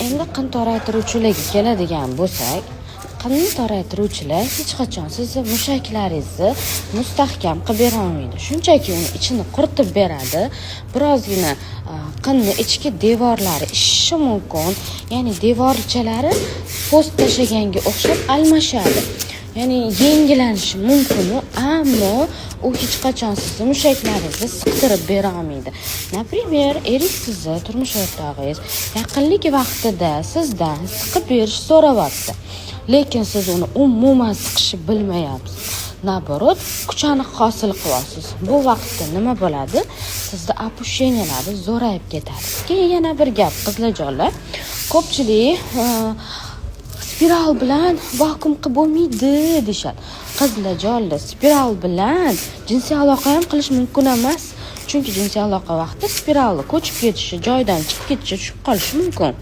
Endi qin toraytiruvchilarga keladigan bo'lsak, qinni toraytiruvchilar hech qachon sizni mushaklaringizni mustahkam qilib bera olmaydi. Shunchaki uni ichini quritib beradi. Birozgina qinni ichki devorlari ishishi mumkin. Ya'ni devorchalari po'st tashlaganga o'xshab almashadi. Ya'ni yengillanishi mumkin, ammo u hech qachon sizni mushaklaringizni siqtirib bera olmaydi. Например, eringiz sizni turmush o'rtog'ingiz yaqinlik vaqtida sizdan siqib berish so'rayapti. Lekin siz uni umuman siqishni bilmayapsiz. Naborot, kuchani hosil qilyapsiz. Bu vaqtda nima bo'ladi? Sizda opusheniyalari zo'rayib ketadi. Keyin yana bir gap, qizlarjonlar. Ko'pchilik spiral bilan vakuum qilib bo'lmaydi deyshadi. Qizlarjonlar, spiral bilan jinsiy aloqa ham qilish mumkin emas. Chunki jinsiy aloqa vaqtida spiralni ko'chib ketishi, joydan chiqib ketishi, tushib qolishi mumkin.